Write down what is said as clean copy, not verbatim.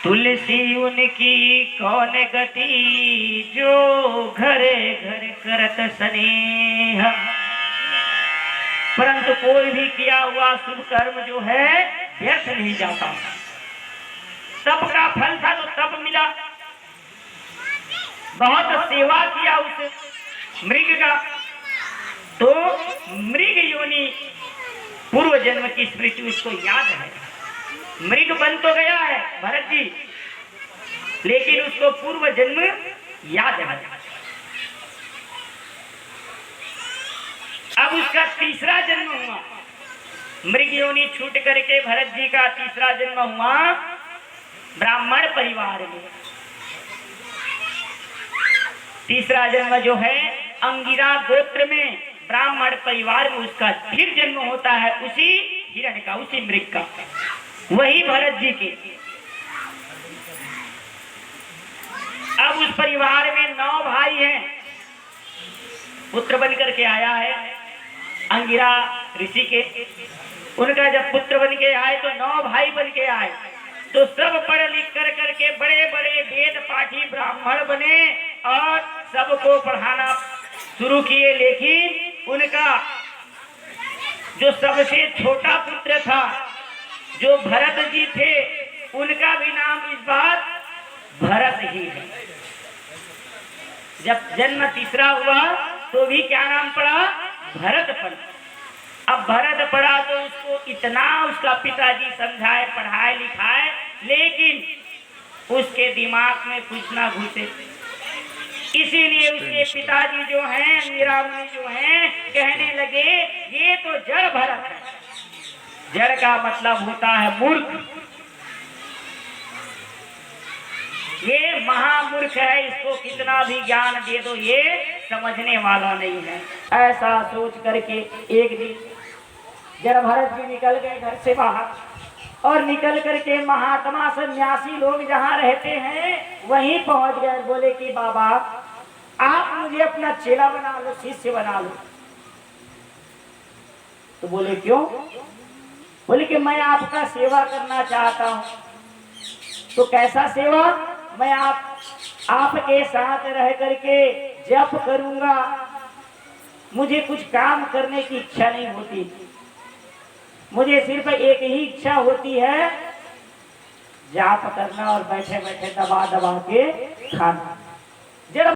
तुलसी उनकी कौन गति, जो घरे घर करत स्नेह। परंतु कोई भी किया हुआ शुभ कर्म जो है व्यर्थ नहीं जाता। तप का फल था तो तप मिला, बहुत सेवा किया उस मृग का, तो मृग योनि पूर्व जन्म की स्मृति उसको याद है। मृग बन तो गया है भरत जी, लेकिन उसको पूर्व जन्म याद है। अब उसका तीसरा जन्म हुआ, मृग योनि छूट करके भरत जी का तीसरा जन्म हुआ ब्राह्मण परिवार में। तीसरा जन्म जो है अंगिरा गोत्र में ब्राह्मण परिवार में उसका फिर जन्म होता है, उसी हिरण का, उसी मृग का, वही भरत जी के। अब उस परिवार में 9 भाई हैं, पुत्र बन करके आया है अंगिरा ऋषि के। उनका जब पुत्र बन के आए तो 9 भाई बन के आए, तो सब पढ़ लिख कर करके बड़े बड़े वेद पाठी ब्राह्मण बने और सबको पढ़ाना शुरू किए। लेकिन उनका जो सबसे छोटा पुत्र था, जो भरत जी थे, उनका भी नाम इस बार भरत ही है। जब जन्म तीसरा हुआ तो भी क्या नाम पड़ा? भरत पड़ा। अब भरत पड़ा तो उसको इतना उसका पिताजी समझाए, पढ़ाए लिखाए, लेकिन उसके दिमाग में कुछ ना घुसे। इसीलिए उसके पिताजी जो हैं, अंगिरा मुनि जो हैं, कहने लगे ये तो जड़ भरत है। जड़ का मतलब होता है मूर्ख, ये महामूर्ख है, इसको कितना भी ज्ञान दे दो ये समझने वाला नहीं है। ऐसा सोच करके एक दिन जब भरत जी निकल गए घर से बाहर और निकल करके महात्मा सन्यासी लोग जहाँ रहते हैं वहीं पहुंच गए। बोले कि बाबा आप मुझे अपना चेला बना लो, शिष्य बना लो। तो बोले क्यों? बोले कि मैं आपका सेवा करना चाहता हूँ। तो कैसा सेवा? मैं आपके साथ रह करके जप करूंगा, मुझे कुछ काम करने की इच्छा नहीं होती, मुझे सिर्फ एक ही इच्छा होती है, जाप करना और बैठे बैठे दबा दबा के खाना।